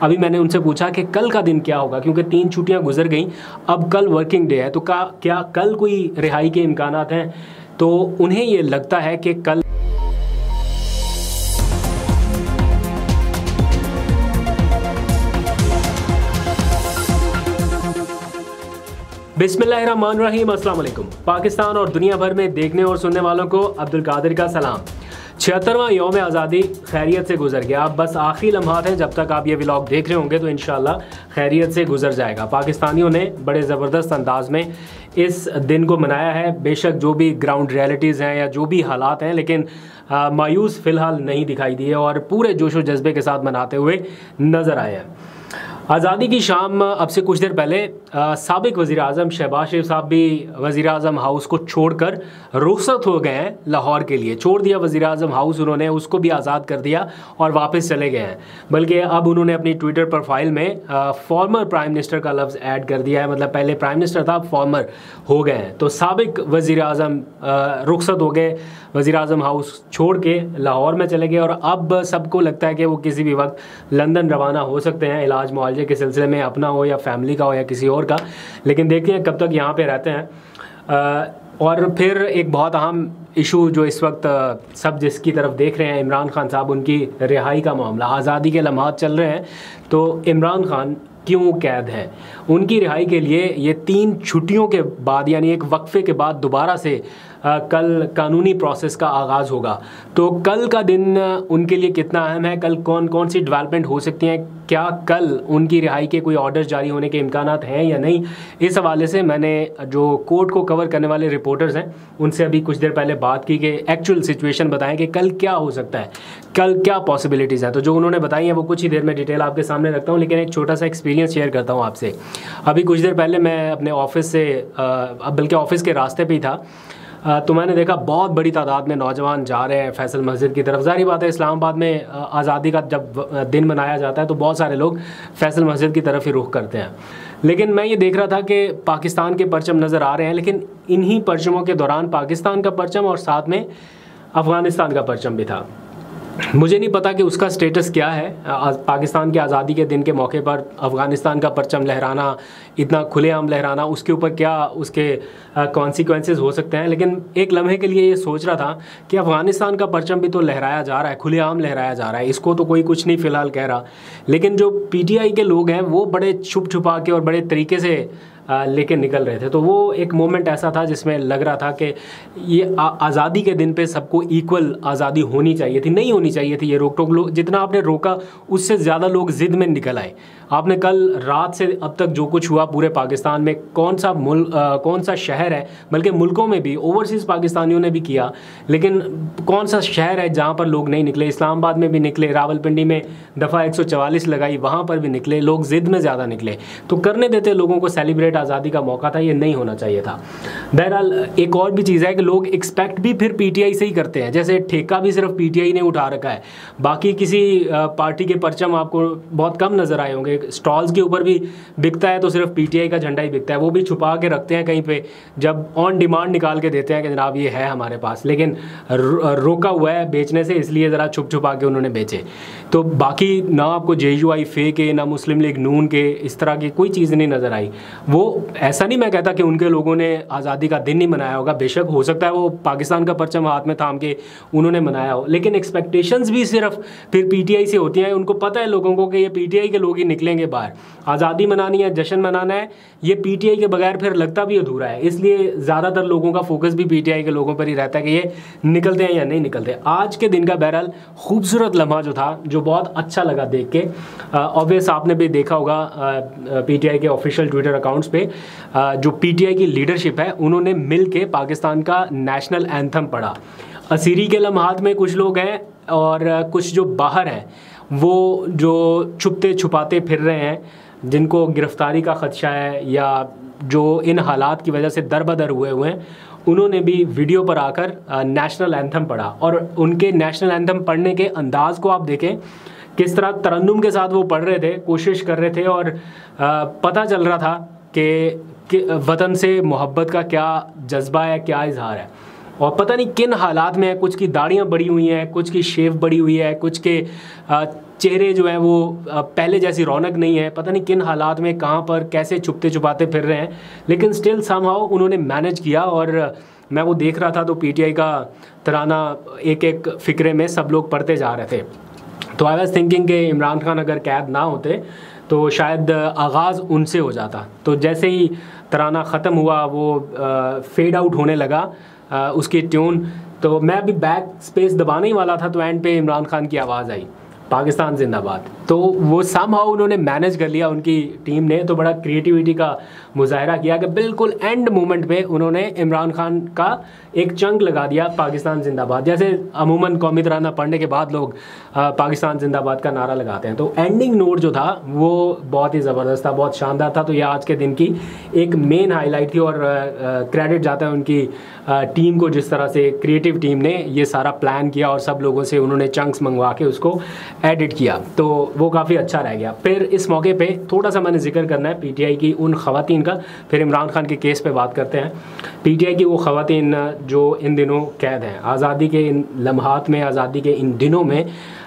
अभी मैंने उनसे पूछा कि कल का दिन क्या होगा, क्योंकि 3 छुट्टियां गुजर गई, अब कल वर्किंग डे है, तो क्या कल कोई रिहाई के इम्कानात हैं? तो उन्हें ये लगता है कि कल बिस्मिल्लाहिर्रहमानिर्रहीम, अस्सलाम वालेकुम। पाकिस्तान और दुनिया भर में देखने और सुनने वालों को अब्दुल कादिर का सलाम। 76वां यौम आज़ादी खैरियत से गुजर गया। अब बस आखिरी लम्हात हैं, जब तक आप ये व्लॉग देख रहे होंगे तो इंशाल्लाह खैरियत से गुजर जाएगा। पाकिस्तानियों ने बड़े ज़बरदस्त अंदाज में इस दिन को मनाया है। बेशक जो भी ग्राउंड रियलिटीज़ हैं या जो भी हालात हैं, लेकिन मायूस फ़िलहाल नहीं दिखाई दिए और पूरे जोश व जज्बे के साथ मनाते हुए नज़र आए हैं। आज़ादी की शाम अब से कुछ देर पहले साबिक वज़ीर आज़म शहबाज शरीफ साहब भी वज़ीर आज़म हाउस को छोड़कर रुखसत हो गए हैं लाहौर के लिए। छोड़ दिया वज़ीर आज़म हाउस उन्होंने, उसको भी आज़ाद कर दिया और वापस चले गए हैं। बल्कि अब उन्होंने अपनी ट्विटर प्रोफाइल में फॉर्मर प्राइम मिनिस्टर का लफ्ज़ ऐड कर दिया है। मतलब पहले प्राइम मिनिस्टर था, अब फॉर्मर हो गए हैं। तो साबिक वज़ीर आज़म रुखसत हो गए, वज़ीर आज़म हाउस छोड़ के लाहौर में चले गए और अब सबको लगता है कि वो किसी भी वक्त लंदन रवाना हो सकते हैं इलाज मुआवजे के सिलसिले में, अपना हो या फैमिली का हो या किसी और का। लेकिन देखते हैं कब तक यहाँ पे रहते हैं। और फिर एक बहुत अहम इशू जो इस वक्त सब जिसकी तरफ देख रहे हैं, इमरान खान साहब, उनकी रिहाई का मामला। आज़ादी के लम्हात चल रहे हैं तो इमरान खान क्यों कैद हैं? उनकी रिहाई के लिए ये 3 छुट्टियों के बाद, यानी एक वक्फे के बाद दोबारा से कल कानूनी प्रोसेस का आगाज़ होगा। तो कल का दिन उनके लिए कितना अहम है? कल कौन कौन सी डेवलपमेंट हो सकती हैं? क्या कल उनकी रिहाई के कोई ऑर्डर जारी होने के इम्कानात हैं या नहीं? इस हवाले से मैंने जो कोर्ट को कवर करने वाले रिपोर्टर्स हैं उनसे अभी कुछ देर पहले बात की कि एक्चुअल सिचुएशन बताएं कि कल क्या हो सकता है, कल क्या पॉसिबिलिटीज़ हैं। तो जो उन्होंने बताई हैं वो कुछ ही देर में डिटेल आपके सामने रखता हूँ, लेकिन एक छोटा सा एक्सपीरियंस शेयर करता हूँ आपसे। अभी कुछ देर पहले मैं अपने ऑफिस से, बल्कि ऑफिस के रास्ते पे ही था, तो मैंने देखा बहुत बड़ी तादाद में नौजवान जा रहे हैं फैसल मस्जिद की तरफ। ज़ाहिर बात है, इस्लामाबाद में आज़ादी का जब दिन मनाया जाता है तो बहुत सारे लोग फैसल मस्जिद की तरफ ही रुख करते हैं। लेकिन मैं ये देख रहा था कि पाकिस्तान के परचम नज़र आ रहे हैं, लेकिन इन्हीं परचमों के दौरान पाकिस्तान का परचम और साथ में अफ़गानिस्तान का परचम भी था। मुझे नहीं पता कि उसका स्टेटस क्या है। पाकिस्तान की आज़ादी के दिन के मौके पर अफ़गानिस्तान का परचम लहराना, इतना खुलेआम लहराना, उसके ऊपर क्या उसके कॉन्सिक्वेंसेस हो सकते हैं। लेकिन एक लम्हे के लिए ये सोच रहा था कि अफ़गानिस्तान का परचम भी तो लहराया जा रहा है, खुलेआम लहराया जा रहा है, इसको तो कोई कुछ नहीं फ़िलहाल कह रहा। लेकिन जो PTI के लोग हैं वो बड़े छुप छुपा के और बड़े तरीके से लेके निकल रहे थे। तो वो एक मोमेंट ऐसा था जिसमें लग रहा था कि ये आज़ादी के दिन पे सबको इक्वल आज़ादी होनी चाहिए थी, नहीं होनी चाहिए थी ये रोक टोक। लोग जितना आपने रोका उससे ज़्यादा लोग ज़िद में निकल आए। आपने कल रात से अब तक जो कुछ हुआ पूरे पाकिस्तान में, कौन सा शहर है, बल्कि मुल्कों में भी ओवरसीज़ पाकिस्तानियों ने भी किया, लेकिन कौन सा शहर है जहाँ पर लोग नहीं निकले? इस्लामाबाद में भी निकले, रावलपिंडी में दफ़ा 144 लगाई, वहाँ पर भी निकले लोग, ज़िद में ज़्यादा निकले। तो करने देते लोगों को सेलिब्रेट, आज़ादी का मौका था, ये नहीं होना चाहिए था। बहरहाल एक और भी चीज़ है कि लोग एक्सपेक्ट भी फिर PTI से ही करते हैं। जैसे ठेका भी सिर्फ PTI ने उठा रखा है, बाकी किसी पार्टी के परचम आपको बहुत कम नज़र आए होंगे। स्टॉल्स के ऊपर भी बिकता है तो सिर्फ PTI का झंडा ही बिकता है, वो भी छुपा के रखते हैं कहीं पे, जब ऑन डिमांड निकाल के देते हैं कि जनाब ये है हमारे पास, लेकिन रोका हुआ है बेचने से, इसलिए ज़रा छुप छुपा के उन्होंने बेचे। तो बाकी ना आपको JUI फे के, ना मुस्लिम लीग नून के, इस तरह की कोई चीज़ नहीं नज़र आई। वो ऐसा नहीं मैं कहता कि उनके लोगों ने आज़ादी का दिन नहीं मनाया होगा, बेशक हो सकता है वो पाकिस्तान का परचम हाथ में थाम के उन्होंने मनाया हो, लेकिन एक्सपेक्टेशंस भी सिर्फ फिर PTI से होती हैं। उनको पता है लोगों को कि ये PTI के लोग ही निकलेंगे बाहर, आज़ादी मनानी है, जश्न मनाना है, ये PTI के बगैर फिर लगता भी अधूरा है। इसलिए ज़्यादातर लोगों का फोकस भी PTI के लोगों पर ही रहता है कि ये निकलते हैं या नहीं निकलते। आज के दिन का बहरहाल खूबसूरत लम्हा जो था, जो बहुत अच्छा लगा देख के, ऑब्वियस आपने भी देखा होगा PTI के ऑफिशियल ट्विटर अकाउंट्स पे, जो PTI की लीडरशिप है उन्होंने मिल के पाकिस्तान का नेशनल एंथम पढ़ा। असीरी के लम्हात में कुछ लोग हैं और कुछ जो बाहर हैं, वो जो छुपते छुपाते फिर रहे हैं, जिनको गिरफ्तारी का ख़दशा है या जो इन हालात की वजह से दरबदर हुए हैं, उन्होंने भी वीडियो पर आकर नेशनल एंथम पढ़ा। और उनके नेशनल एंथम पढ़ने के अंदाज़ को आप देखें, किस तरह तरन्नुम के साथ वो पढ़ रहे थे, कोशिश कर रहे थे, और पता चल रहा था कि वतन से मोहब्बत का क्या जज्बा है, क्या इजहार है। और पता नहीं किन हालात में है, कुछ की दाढ़ियाँ बड़ी हुई हैं, कुछ की शेव बड़ी हुई है, कुछ के चेहरे जो हैं वो पहले जैसी रौनक नहीं है, पता नहीं किन हालात में कहाँ पर कैसे छुपते छुपाते फिर रहे हैं, लेकिन स्टिल समहाउ उन्होंने मैनेज किया। और मैं वो देख रहा था तो पीटीआई का तराना एक एक फ़िक्रे में सब लोग पढ़ते जा रहे थे। तो आई वॉज थिंकिंग कि इमरान खान अगर कैद ना होते तो शायद आगाज़ उनसे हो जाता। तो जैसे ही तराना ख़त्म हुआ, वो फेड आउट होने लगा उसकी ट्यून, तो मैं अभी बैक स्पेस दबाने ही वाला था तो एंड पे इमरान खान की आवाज़ आई, पाकिस्तान जिंदाबाद। तो वो समहाउ उन्होंने मैनेज कर लिया, उनकी टीम ने तो बड़ा क्रिएटिविटी का मुजाहरा किया कि बिल्कुल एंड मोमेंट पे उन्होंने इमरान खान का एक चंक लगा दिया, पाकिस्तान जिंदाबाद। जैसे अमूमन कौमी तराना पढ़ने के बाद लोग पाकिस्तान जिंदाबाद का नारा लगाते हैं, तो एंडिंग नोट जो था वो बहुत ही ज़बरदस्त था, बहुत शानदार था। तो ये आज के दिन की एक मेन हाईलाइट थी और क्रेडिट जाता है उनकी टीम को, जिस तरह से क्रिएटिव टीम ने ये सारा प्लान किया और सब लोगों से उन्होंने चंक्स मंगवा के उसको एडिट किया, तो वो काफ़ी अच्छा रह गया। फिर इस मौके पे थोड़ा सा मैंने जिक्र करना है पीटीआई की उन ख़वातीन का, फिर इमरान खान के केस पे बात करते हैं। पीटीआई की वो ख़वातीन जो इन दिनों कैद हैं, आज़ादी के इन लम्हात में, आज़ादी के इन दिनों में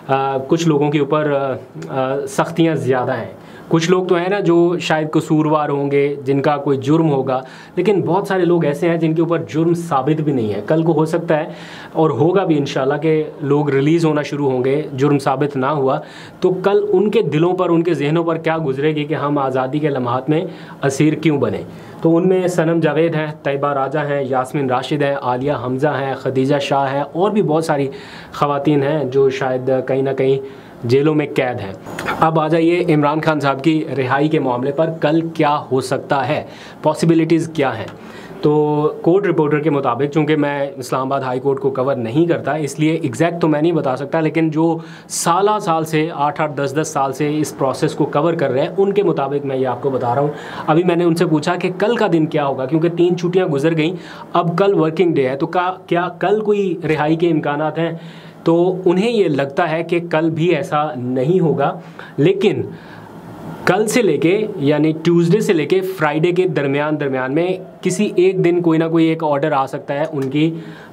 कुछ लोगों के ऊपर सख्तियाँ ज़्यादा हैं। कुछ लोग तो हैं ना जो शायद कसूरवार होंगे, जिनका कोई जुर्म होगा, लेकिन बहुत सारे लोग ऐसे हैं जिनके ऊपर जुर्म साबित भी नहीं है। कल को हो सकता है और होगा भी इंशाल्लाह कि लोग रिलीज़ होना शुरू होंगे, जुर्म साबित ना हुआ तो कल उनके दिलों पर, उनके जहनों पर क्या गुजरेगी कि हम आज़ादी के लम्हात में असीर क्यों बने। तो उनमें सनम जावेद हैं, तैयबा राजा हैं, यास्मीन राशिद हैं, आलिया हमज़ा हैं, खदीजा शाह हैं और भी बहुत सारी ख़वातीन हैं जो शायद कहीं ना कहीं जेलों में कैद हैं। अब आ जाइए इमरान खान साहब की रिहाई के मामले पर, कल क्या हो सकता है, पॉसिबिलिटीज़ क्या हैं। तो कोर्ट रिपोर्टर के मुताबिक, चूँकि मैं इस्लामाबाद हाई कोर्ट को कवर नहीं करता इसलिए एग्जैक्ट तो मैं नहीं बता सकता, लेकिन जो साल से 8-8 10-10 साल से इस प्रोसेस को कवर कर रहे हैं उनके मुताबिक मैं ये आपको बता रहा हूँ। अभी मैंने उनसे पूछा कि कल का दिन क्या होगा, क्योंकि 3 छुट्टियाँ गुजर गई, अब कल वर्किंग डे है, तो क्या कल कोई रिहाई के इम्कानात हैं। तो उन्हें ये लगता है कि कल भी ऐसा नहीं होगा, लेकिन कल से लेके यानी ट्यूसडे से लेके फ्राइडे के दरमियान में किसी एक दिन कोई ना कोई एक ऑर्डर आ सकता है उनकी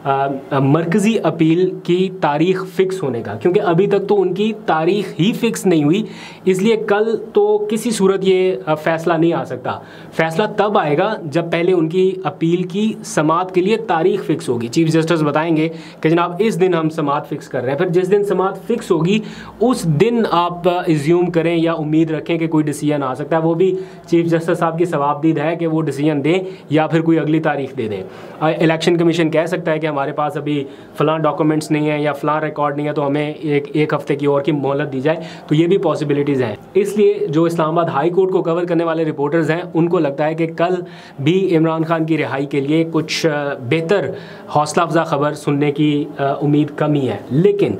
मरकज़ी अपील की तारीख़ फ़िक्स होने का, क्योंकि अभी तक तो उनकी तारीख़ ही फ़िक्स नहीं हुई, इसलिए कल तो किसी सूरत ये फ़ैसला नहीं आ सकता। फ़ैसला तब आएगा जब पहले उनकी अपील की समाअत के लिए तारीख़ फ़िक्स होगी। चीफ जस्टिस बताएंगे कि जनाब इस दिन हम समाअत फ़िक्स कर रहे हैं, फिर जिस दिन समाअत फ़िक्स होगी उस दिन आप इज्यूम करें या उम्मीद रखें कि कोई डिसीजन आ सकता है। वो भी चीफ जस्टिस साहब की सवाबदीद है कि वो डिसीजन दें या फिर कोई अगली तारीख दे दें। इलेक्शन कमीशन कह सकता है कि हमारे पास अभी फ़लाँ डॉक्यूमेंट्स नहीं है या फ़लाँ रिकॉर्ड नहीं है, तो हमें एक हफ़्ते की और की मोहलत दी जाए, तो ये भी पॉसिबिलिटीज़ हैं। इसलिए जो इस्लामाबाद हाई कोर्ट को कवर करने वाले रिपोर्टर्स हैं उनको लगता है कि कल भी इमरान खान की रिहाई के लिए कुछ बेहतर हौसला अफजा ख़बर सुनने की उम्मीद कम ही है। लेकिन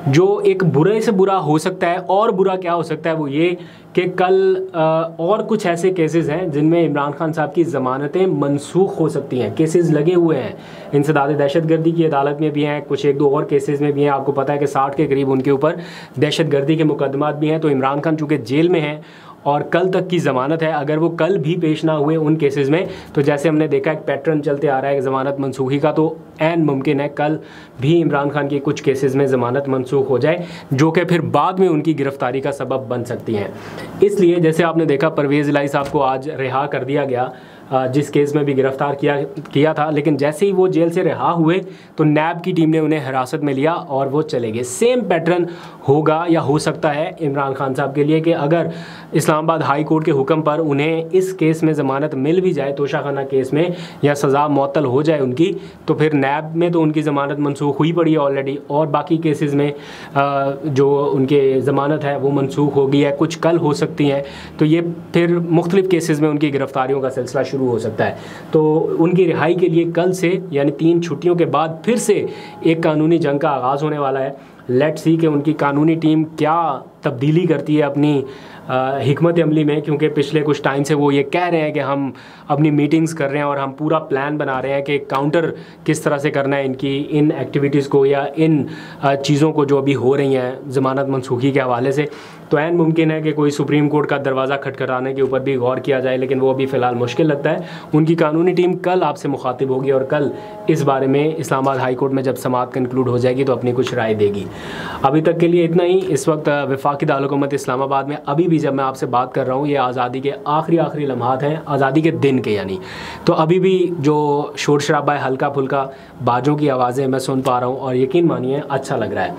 जो एक बुरे से बुरा हो सकता है, और बुरा क्या हो सकता है, वो ये कि कल और कुछ ऐसे केसेस हैं जिनमें इमरान खान साहब की ज़मानतें मनसूख हो सकती हैं। केसेस लगे हुए हैं, इंसदाद दहशतगर्दी की अदालत में भी हैं, कुछ 1-2 और केसेस में भी हैं। आपको पता है कि 60 के करीब उनके ऊपर दहशतगर्दी के मुकदमात भी हैं। तो इमरान खान चूँकि जेल में हैं और कल तक की ज़मानत है, अगर वो कल भी पेश ना हुए उन केसेस में, तो जैसे हमने देखा एक पैटर्न चलते आ रहा है ज़मानत मनसूखी का, तो ऐन मुमकिन है कल भी इमरान खान की कुछ केसेस में ज़मानत मनसूख हो जाए, जो कि फिर बाद में उनकी गिरफ्तारी का सबब बन सकती हैं। इसलिए जैसे आपने देखा परवेज़ इलाही साहब को आज रिहा कर दिया गया, जिस केस में भी गिरफ़्तार किया था, लेकिन जैसे ही वो जेल से रिहा हुए तो नैब की टीम ने उन्हें हिरासत में लिया और वो चले गए। सेम पैटर्न होगा या हो सकता है इमरान खान साहब के लिए कि अगर इस्लामाबाद हाई कोर्ट के हुक्म पर उन्हें इस केस में ज़मानत मिल भी जाए, तोशाखाना केस में, या सज़ा मुअत्तल हो जाए उनकी, तो फिर नैब में तो उनकी ज़मानत मनसूख हुई पड़ी है ऑलरेडी, और बाकी केसेस में जो उनके ज़मानत है वो मनसूख हो गई है, कुछ कल हो सकती हैं। तो ये फिर मुख्तलिफ़ केसेस में उनकी गिरफ़्तारियों का सिलसिला शुरू हो सकता है। तो उनकी रिहाई के लिए कल से यानी 3 छुट्टियों के बाद फिर से एक कानूनी जंग का आगाज़ होने वाला है। लेट्स सी कि उनकी कानूनी टीम क्या तब्दीली करती है अपनी हिकमत अमली में, क्योंकि पिछले कुछ टाइम से वो ये कह रहे हैं कि हम अपनी मीटिंग्स कर रहे हैं और हम पूरा प्लान बना रहे हैं कि काउंटर किस तरह से करना है इनकी इन एक्टिविटीज़ को या इन चीज़ों को जो अभी हो रही हैं ज़मानत मनसूखी के हवाले से। तो ऐन मुमकिन है कि कोई सुप्रीम कोर्ट का दरवाज़ा खटखटाने के ऊपर भी गौर किया जाए, लेकिन वो अभी फ़िलहाल मुश्किल लगता है। उनकी कानूनी टीम कल आपसे मुखातिब होगी और कल इस बारे में इस्लामाबाद हाई कोर्ट में जब समाअत कंक्लूड हो जाएगी तो अपनी कुछ राय देगी। अभी तक के लिए इतना ही। इस वक्त वफाक वफाकी दारुल-हुकूमत इस्लामाबाद में अभी भी जब मैं आपसे बात कर रहा हूँ, ये आज़ादी के आखिरी लम्हात हैं, आज़ादी के दिन के यानी। तो अभी भी जो शोर शराबा है, हल्का फुल्का बाजों की आवाज़ें मैं सुन पा रहा हूँ और यकीन मानिए अच्छा लग रहा है।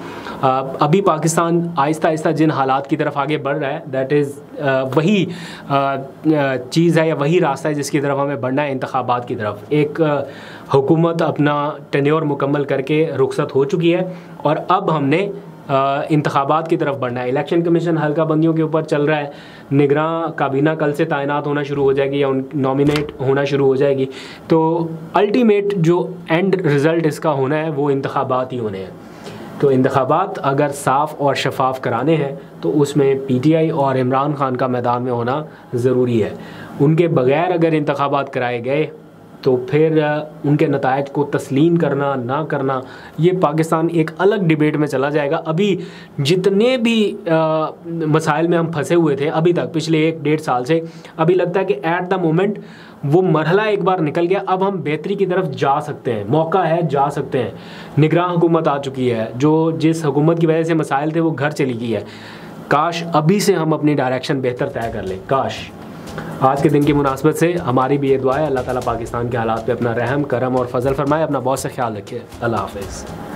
अभी पाकिस्तान आहिस्ता आहिस्ता जिन हालात की तरफ आगे बढ़ रहा है, दैट इज़ वही चीज़ है या वही रास्ता है जिसकी तरफ हमें बढ़ना है, इंतखाबात की तरफ। एक हुकूमत अपना टेन्योर मुकम्मल करके रुखसत हो चुकी है और अब हमने इंतखाबात की तरफ बढ़ना है। इलेक्शन कमीशन हल्का बंदियों के ऊपर चल रहा है, निगरान काबीना कल से तैनात होना शुरू हो जाएगी या नॉमिनेट होना शुरू हो जाएगी। तो अल्टीमेट जो एंड रिज़ल्ट इसका होना है वो इंतखाबात ही होने हैं। तो इंतखाबात अगर साफ़ और शफाफ कराने हैं तो उसमें PTI और इमरान खान का मैदान में होना ज़रूरी है। उनके बग़ैर अगर इंतखाबात कराए गए तो फिर उनके नतायज को तस्लीम करना ना करना, ये पाकिस्तान एक अलग डिबेट में चला जाएगा। अभी जितने भी मसाइल में हम फंसे हुए थे अभी तक पिछले 1-1.5 साल से, अभी लगता है कि एट द मोमेंट वो मरहला एक बार निकल गया, अब हम बेहतरी की तरफ जा सकते हैं, मौका है, जा सकते हैं। निगरान हुकूमत आ चुकी है, जो जिस हुकूमत की वजह से मसाइल थे वो घर चली गई है। काश अभी से हम अपनी डायरेक्शन बेहतर तय कर लें। काश आज के दिन की मुनासबत से हमारी भी ये दुआ है, अल्लाह ताला पाकिस्तान के हालात पे अपना रहम करम और फजल फरमाए। अपना बहुत सा ख्याल रखिए। अल्लाह हाफ़िज़।